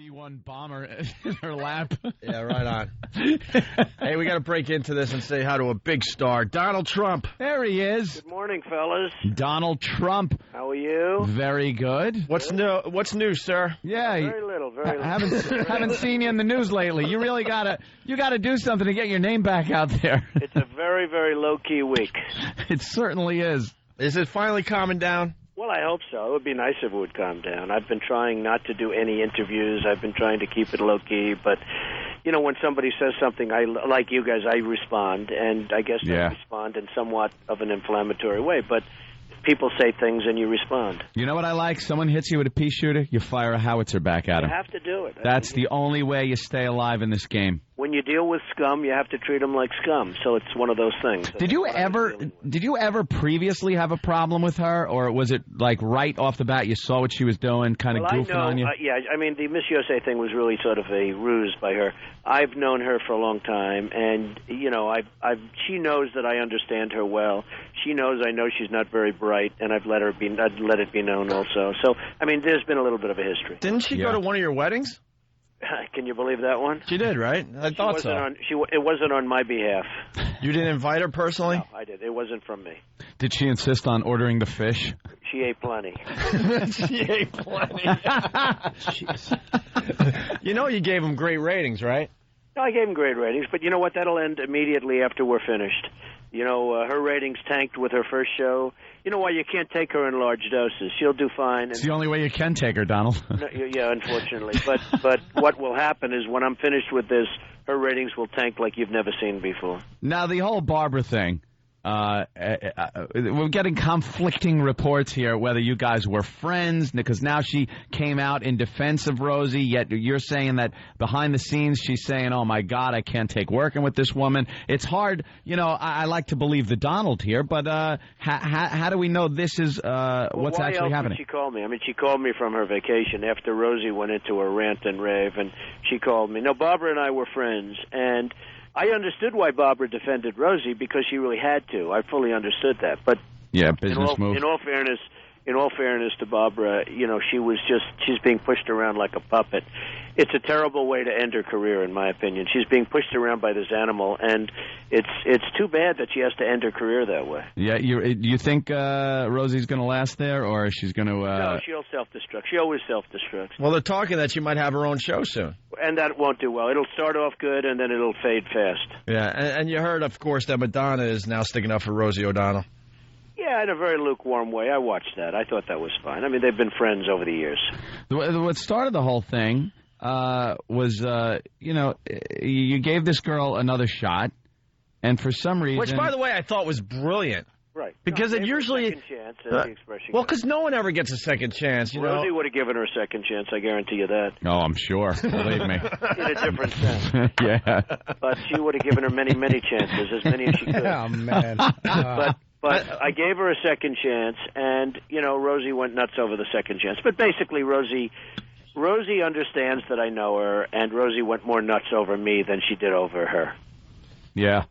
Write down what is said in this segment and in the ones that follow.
B-1 bomber in her lap. Yeah, right on. Hey, we got to break into this and say hi to a big star, Donald Trump. There he is. Good morning, fellas. Donald Trump. How are you? Very good. What's new, sir? Yeah. Very little. Haven't seen you in the news lately. You really gotta do something to get your name back out there. It's a very, very low-key week. It certainly is. Is it finally calming down? Well, I hope so. It would be nice if it would calm down. I've been trying not to do any interviews. I've been trying to keep it low-key, but, you know, when somebody says something, like you guys, I respond, and I guess I respond in somewhat of an inflammatory way, but people say things and you respond. You know what I like? Someone hits you with a pea shooter, you fire a howitzer back at him. You have to do it. That's the only way you stay alive in this game. When you deal with scum, you have to treat them like scum. So it's one of those things. Did you ever previously have a problem with her, or was it like right off the bat you saw what she was doing, kind of goofing on you? Yeah, I mean the Miss USA thing was really sort of a ruse by her. I've known her for a long time, and you know, she knows that I understand her well. She knows I know she's not very bright, and I'd let it be known also. So I mean, there's been a little bit of a history. Didn't she go to one of your weddings? Can you believe that one? She did, right? I thought so. It wasn't on my behalf. You didn't invite her personally? No, I did. It wasn't from me. Did she insist on ordering the fish? She ate plenty. She ate plenty. Jeez. You know you gave them great ratings, right? No, I gave them great ratings, but you know what? That'll end immediately after we're finished. You know, her ratings tanked with her first show. You know why? You can't take her in large doses. She'll do fine. It's the only way you can take her, Donald. No, yeah, unfortunately. But what will happen is when I'm finished with this, her ratings will tank like you've never seen before. Now, the whole Barbara thing, we're getting conflicting reports here whether you guys were friends, because now she came out in defense of Rosie, yet you're saying that behind the scenes she's saying, oh, my God, I can't take working with this woman. It's hard. You know, I like to believe the Donald here, but how do we know this is what's actually happening? She called me. I mean, she called me from her vacation after Rosie went into her rant and rave, and she called me. No, Barbara and I were friends, and I understood why Barbara defended Rosie because she really had to. I fully understood that. But yeah, business move. In all fairness to Barbara, you know, she's being pushed around like a puppet. It's a terrible way to end her career, in my opinion. She's being pushed around by this animal, and it's too bad that she has to end her career that way. Yeah, you think Rosie's going to last there, or she's going to? No, she'll self-destruct. She always self-destructs. Well, they're talking that she might have her own show soon. And that won't do well. It'll start off good, and then it'll fade fast. Yeah, and you heard, of course, that Madonna is now sticking up for Rosie O'Donnell. Yeah, in a very lukewarm way. I watched that. I thought that was fine. I mean, they've been friends over the years. What started the whole thing was, you know, you gave this girl another shot, and for some reason... Which, by the way, I thought was brilliant. Right. Because it usually... Second chance, as the expression well, because no one ever gets a second chance, you know. Rosie would have given her a second chance, I guarantee you that. Oh, I'm sure. Believe me. In a different sense. Yeah. But she would have given her many, many chances, as many as she could. Oh, man. But I gave her a second chance, and, you know, Rosie went nuts over the second chance. But basically, Rosie understands that I know her, and Rosie went more nuts over me than she did over her. Yeah.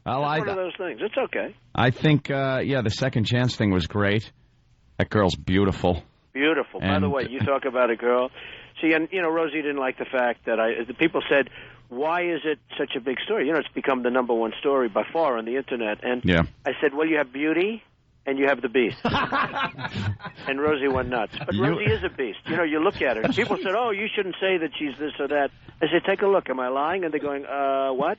Well, it's one of those things. It's okay. I think, the second chance thing was great. That girl's beautiful. Beautiful. By the way, you talk about a girl. See, and, you know, Rosie didn't like the fact that the people said, why is it such a big story? You know, it's become the #1 story by far on the Internet. And I said, well, you have beauty and you have the beast. And Rosie went nuts. But Rosie is a beast. You know, you look at her. People said, oh, you shouldn't say that she's this or that. I said, take a look. Am I lying? And they're going, what?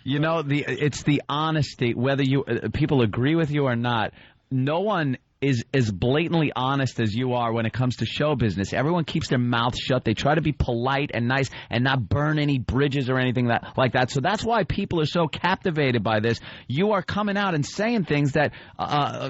You know, it's the honesty, whether people agree with you or not. No one is as blatantly honest as you are when it comes to show business. Everyone keeps their mouth shut. They try to be polite and nice and not burn any bridges or anything like that. So that's why people are so captivated by this. You are coming out and saying things that,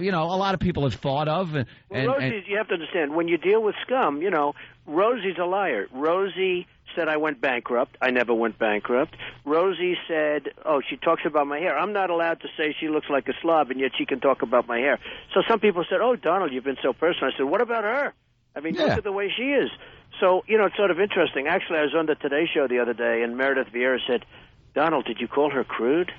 you know, a lot of people have thought of. Rosie, you have to understand, when you deal with scum, you know, Rosie's a liar. Rosie said I went bankrupt. I never went bankrupt. Rosie said, oh, she talks about my hair. I'm not allowed to say she looks like a slob, and yet she can talk about my hair. So some people said, oh, Donald, you've been so personal. I said, what about her? I mean, look at the way she is. So, you know, it's sort of interesting. Actually, I was on the Today Show the other day, and Meredith Vieira said, Donald, did you call her crude?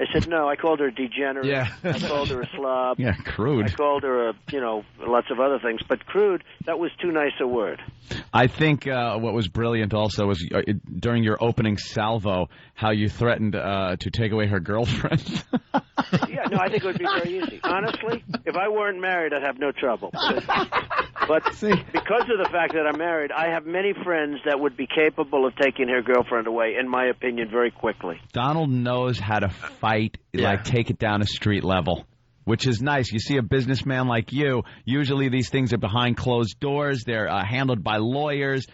I said, no, I called her a degenerate. Yeah. I called her a slob. Yeah, crude. I called her lots of other things. But crude, that was too nice a word. I think what was brilliant also was during your opening salvo, how you threatened to take away her girlfriend. Yeah, no, I think it would be very easy. Honestly, if I weren't married, I'd have no trouble. But because of the fact that I'm married, I have many friends that would be capable of taking her girlfriend away, in my opinion, very quickly. Donald knows how to fight, like take it down a street level, which is nice. You see a businessman like you, usually these things are behind closed doors. They're handled by lawyers.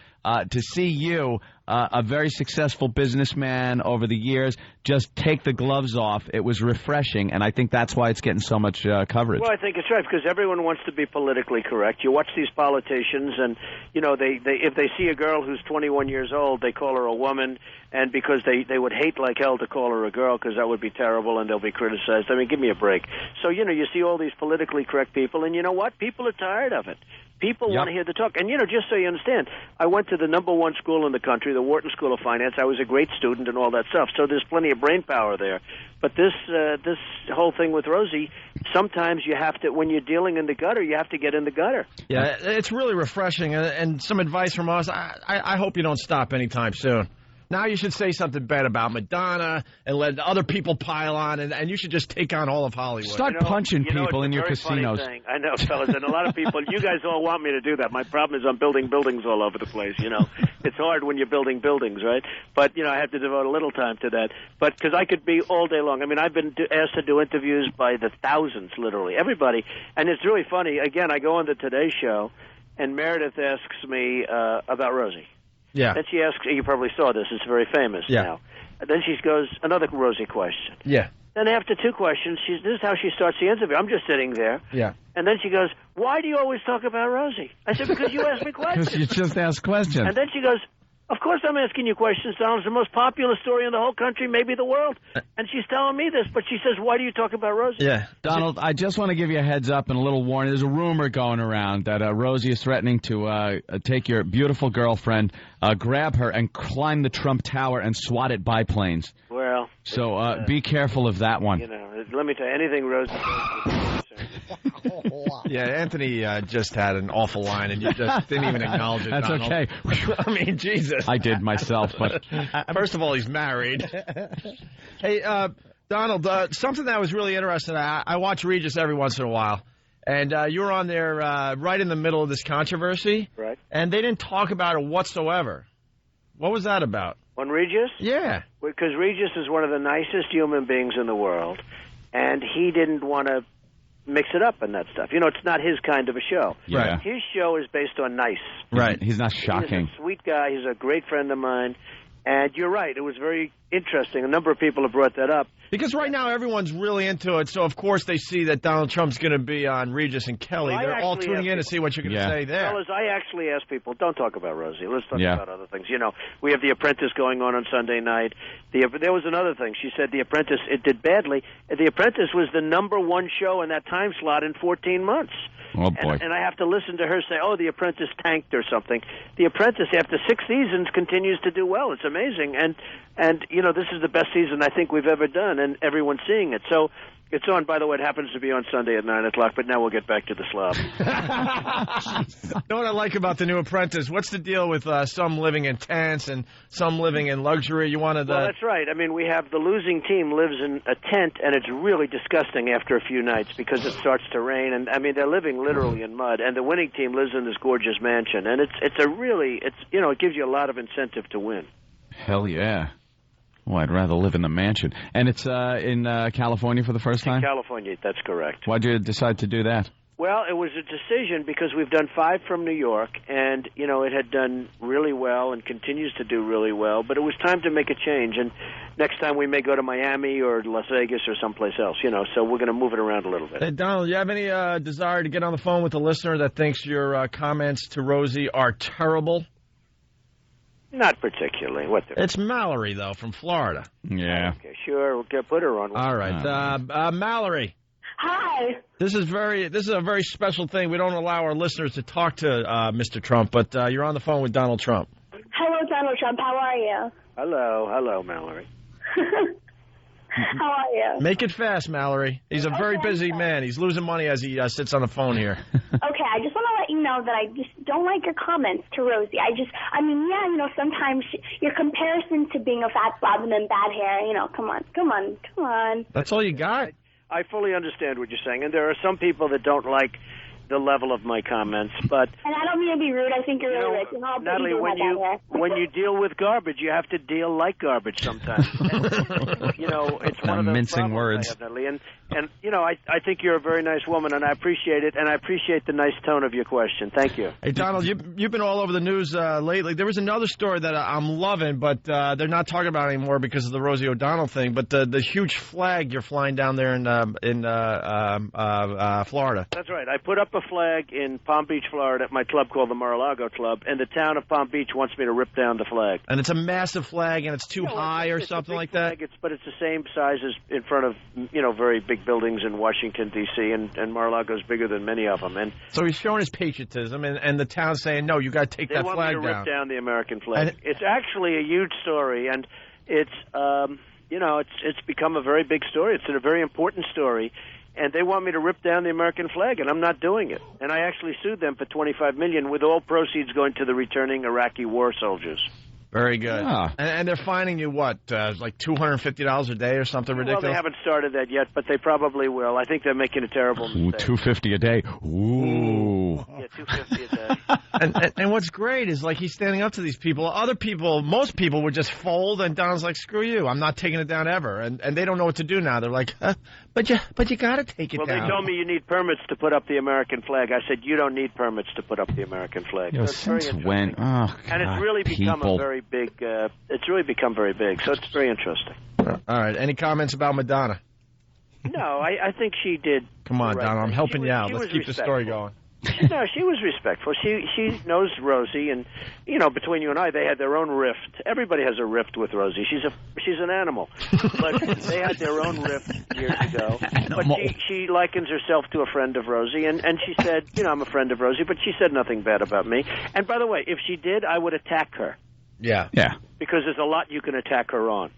To see you, a very successful businessman over the years, just take the gloves off, it was refreshing, and I think that's why it's getting so much coverage. Well, I think it's right, because everyone wants to be politically correct. You watch these politicians, and, they if they see a girl who's 21 years old, they call her a woman, and because they would hate like hell to call her a girl, because that would be terrible, and they'll be criticized. I mean, give me a break. So, you see all these politically correct people, and you know what? People are tired of it. People want to hear the talk. And, just so you understand, I went to the #1 school in the country, the Wharton School of Finance. I was a great student and all that stuff. So there's plenty of brain power there. But this whole thing with Rosie, sometimes you have to, when you're dealing in the gutter, you have to get in the gutter. Yeah, it's really refreshing. And some advice from us, I hope you don't stop anytime soon. Now you should say something bad about Madonna and let other people pile on, and you should just take on all of Hollywood. Start punching people in your casinos. I know, fellas, and a lot of people, you guys all want me to do that. My problem is I'm building buildings all over the place, It's hard when you're building buildings, right? But, I have to devote a little time to that. But because I could be all day long. I mean, I've been asked to do interviews by the thousands, literally, everybody. And it's really funny. Again, I go on the Today Show, and Meredith asks me about Rosie. Yeah. Then she asks, you probably saw this, it's very famous now. And then she goes, another Rosie question. Yeah. Then after 2 questions, this is how she starts the interview. I'm just sitting there. Yeah. And then she goes, why do you always talk about Rosie? I said, because you ask me questions. Because you just ask questions. And then she goes, of course I'm asking you questions, Donald. It's the most popular story in the whole country, maybe the world. And she's telling me this, but she says, why do you talk about Rosie? Yeah. Donald, I just want to give you a heads up and a little warning. There's a rumor going around that Rosie is threatening to take your beautiful girlfriend, grab her, and climb the Trump Tower and swat it biplanes. Well. So be careful of that one. Let me tell you, anything Rosie does. Yeah, Anthony just had an awful line, and you just didn't even acknowledge it, That's Donald. okay. I mean, Jesus. I did myself, but... First of all, he's married. Hey, Donald, something that was really interesting, I watch Regis every once in a while, and you were on there right in the middle of this controversy. Right. And they didn't talk about it whatsoever. What was that about? On Regis? Yeah. Because Regis is one of the nicest human beings in the world, and he didn't want to mix it up and that stuff. It's not his kind of a show. Yeah. His show is based on nice. Right. He's not shocking. He's a sweet guy. He's a great friend of mine. And you're right. It was very interesting. A number of people have brought that up. Because right now everyone's really into it, so of course they see that Donald Trump's going to be on Regis and Kelly. Well, they're all tuning in to see what you're going to say there. Fellas, I actually ask people, don't talk about Rosie. Let's talk about other things. We have The Apprentice going on Sunday night. There was another thing. She said The Apprentice, it did badly. The Apprentice was the #1 show in that time slot in 14 months. Oh, boy. And I have to listen to her say, The Apprentice tanked or something. The Apprentice, after 6 seasons, continues to do well. It's amazing. And this is the best season I think we've ever done, and everyone's seeing it. So it's on. By the way, it happens to be on Sunday at 9 o'clock, but now we'll get back to the slob. You know what I like about the new Apprentice? What's the deal with some living in tents and some living in luxury? Well, that's right. I mean, we have the losing team lives in a tent, and it's really disgusting after a few nights because it starts to rain. And, I mean, they're living literally in mud. And the winning team lives in this gorgeous mansion. And it gives you a lot of incentive to win. Hell yeah. Well, I'd rather live in the mansion. And it's in California for the first time? In California, that's correct. Why'd you decide to do that? Well, it was a decision because we've done 5 from New York, and, it had done really well and continues to do really well, but it was time to make a change. And next time we may go to Miami or Las Vegas or someplace else, so we're going to move it around a little bit. Hey, Donald, do you have any desire to get on the phone with a listener that thinks your comments to Rosie are terrible? Not particularly. It's Mallory, though, from Florida. Yeah. Okay, sure. We'll put her on. All right. Mallory. Hi. This is a very special thing. We don't allow our listeners to talk to Mr. Trump, but you're on the phone with Donald Trump. Hello, Donald Trump. How are you? Hello, Mallory. How are you? Make it fast, Mallory. He's a very busy man. He's losing money as he sits on the phone here. Okay, I just want to let you know that I just don't like your comments to Rosie. I mean, yeah, you know, sometimes your comparison to being a fat slob and then bad hair, you know, come on. That's all you got? I fully understand what you're saying, and there are some people that don't like the level of my comments, but... And I don't mean to be rude. I think you're really rich. Natalie, when you deal with garbage, you have to deal like garbage sometimes. And, you know, it's one of those mincing words. I have, Natalie. And you know, I think you're a very nice woman, and I appreciate it, and I appreciate the nice tone of your question. Thank you. Hey, Donald, you've been all over the news lately. There was another story that I'm loving, but they're not talking about it anymore because of the Rosie O'Donnell thing, but the huge flag you're flying down there in Florida. That's right. I put up a flag in Palm Beach, Florida, at my club called the Mar-a-Lago Club, and the town of Palm Beach wants me to rip down the flag. And it's a massive flag, and it's too high or something like that? But it's the same size as in front of, you know, very big buildings in Washington, D.C., and Mar-a-Lago's bigger than many of them. And so he's showing his patriotism, and the town's saying, no, you got to take that flag down. They want me to rip down the American flag. It's actually a huge story, and it's, you know, it's become a very big story. It's a very important story. And they want me to rip down the American flag, and I'm not doing it. And I actually sued them for $25 million, with all proceeds going to the returning Iraqi war soldiers. Very good. Ah. And they're fining you, what, like $250 a day or something ridiculous? Well, they haven't started that yet, but they probably will. I think they're making a terrible mistake. $250 a day. Ooh. Yeah, $250 a day. and what's great is, like, he's standing up to these people. Other people, most people would just fold, and Donald's like, screw you, I'm not taking it down ever. And they don't know what to do now. They're like, but you got to take it down. Well, they told me you need permits to put up the American flag. I said, you don't need permits to put up the American flag. Yo, since when? Oh, God, and it's really become a very big, it's really become very big, so it's very interesting. All right. Any comments about Madonna? No, I think she did. Come on, Donald, I'm helping you out. Let's keep the story going. No, she was respectful. She knows Rosie, and you know, between you and I, they had their own rift. Everybody has a rift with Rosie. She's an animal, but they had their own rift years ago. But she likens herself to a friend of Rosie, and she said, you know, I'm a friend of Rosie, but she said nothing bad about me. And by the way, if she did, I would attack her. Yeah. Because there's a lot you can attack her on.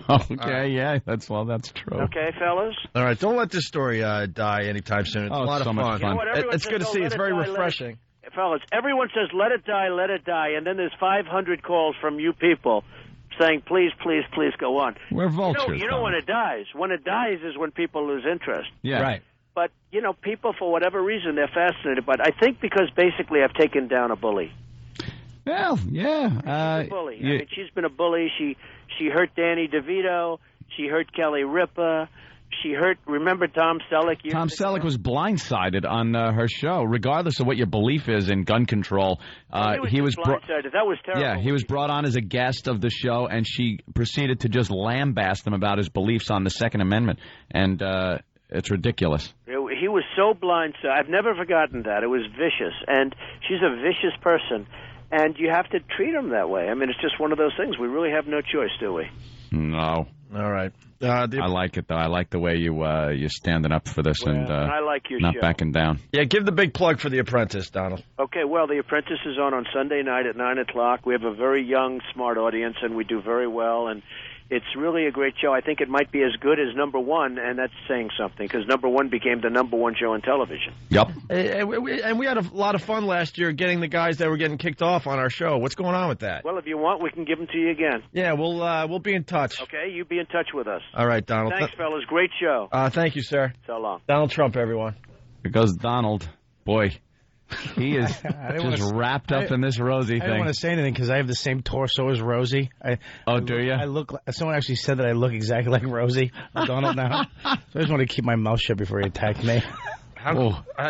Okay, yeah, that's true. Okay, fellas? All right, don't let this story die anytime soon. It's a lot of fun. You know what, it's good to see. It's very refreshing. Fellas, everyone says, let it die, and then there's 500 calls from you people saying, please, please, please go on. We're vultures. You know when it dies. When it dies is when people lose interest. Yeah. Right. But, you know, people, for whatever reason, they're fascinated. But I think because basically I've taken down a bully. Well, yeah. She's a bully. I mean, she's been a bully. She hurt Danny DeVito. She hurt Kelly Ripa. She hurt, remember Tom Selleck? Tom Selleck was blindsided on her show, regardless of what your belief is in gun control. He was blindsided. That was terrible. Yeah, he was brought on as a guest of the show, and she proceeded to just lambast him about his beliefs on the Second Amendment. And it's ridiculous. He was so blindsided. I've never forgotten that. It was vicious. And she's a vicious person. And you have to treat them that way. I mean, it's just one of those things. We really have no choice, do we? No. All right. I like it, though. I like the way you're standing up for this and I like your not show. Backing down. Yeah, give the big plug for The Apprentice, Donald. Okay, well, The Apprentice is on Sunday night at 9 o'clock. We have a very young, smart audience, and we do very well. And it's really a great show. I think it might be as good as number one, and that's saying something, because number one became the number one show on television. Yep. And we had a lot of fun last year getting the guys that were getting kicked off on our show. What's going on with that? Well, if you want, we can give them to you again. Yeah, we'll be in touch. Okay, you be in touch with us. All right, Donald. Thanks, fellas. Great show. Thank you, sir. So long. Donald Trump, everyone. Here goes Donald. Boy. He is just wrapped up in this Rosie thing. I don't want to say anything because I have the same torso as Rosie. Do you? I look. Someone actually said that I look exactly like Rosie. Donald now. So I just want to keep my mouth shut before he attacked me.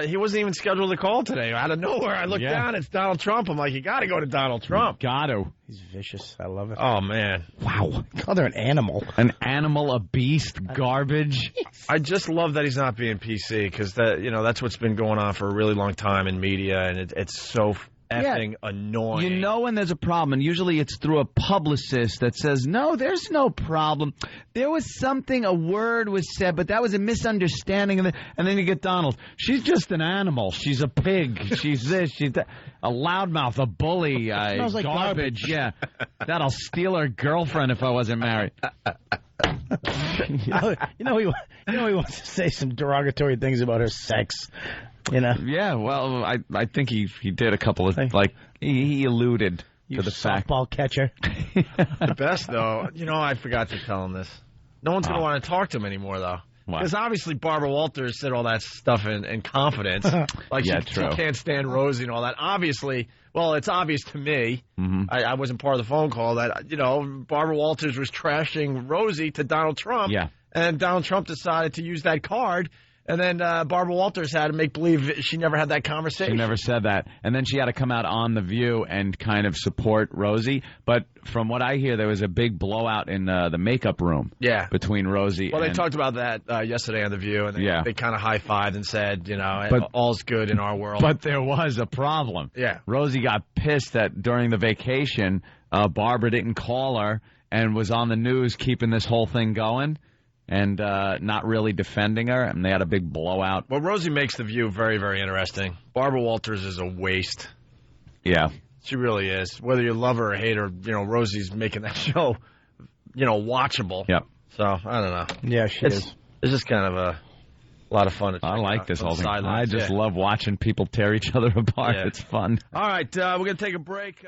He wasn't even scheduled to call today. Out of nowhere, I look down. It's Donald Trump. I'm like, you got to go to Donald Trump. Got to. He's vicious. I love it. Oh, man. Wow. Called her an animal. An animal, a beast, garbage. I just love that he's not being PC because that's what's been going on for a really long time in media, and it's so effing annoying. You know when there's a problem, and usually it's through a publicist that says, no, there's no problem. There was something, a word was said, but that was a misunderstanding. And then you get Donald. She's just an animal. She's a pig. She's this. She's that. A loudmouth, a bully, smells like garbage. Yeah. That'll steal her girlfriend if I wasn't married. He wants to say some derogatory things about her sex. Yeah, well, I think he did a couple of, he alluded to the fact. Softball catcher. The best, though, I forgot to tell him this. No one's going to want to talk to him anymore, though. Because obviously Barbara Walters said all that stuff in confidence. She can't stand Rosie and all that. Obviously, well, it's obvious to me. Mm-hmm. I wasn't part of the phone call that, Barbara Walters was trashing Rosie to Donald Trump. Yeah. And Donald Trump decided to use that card. And then Barbara Walters had to make believe she never had that conversation. She never said that. And then she had to come out on The View and kind of support Rosie. But from what I hear, there was a big blowout in the makeup room between Rosie Well, they talked about that yesterday on The View, and they kind of high-fived and said, all's good in our world. But there was a problem. Yeah. Rosie got pissed that during the vacation, Barbara didn't call her and was on the news keeping this whole thing going. And not really defending her, and they had a big blowout. Well, Rosie makes The View very, very interesting. Barbara Walters is a waste. Yeah. She really is. Whether you love her or hate her, Rosie's making that show, watchable. Yep. So, I don't know. Yeah, she is. It's just kind of a lot of fun. I like this whole thing. I just love watching people tear each other apart. Yeah. It's fun. All right, we're going to take a break.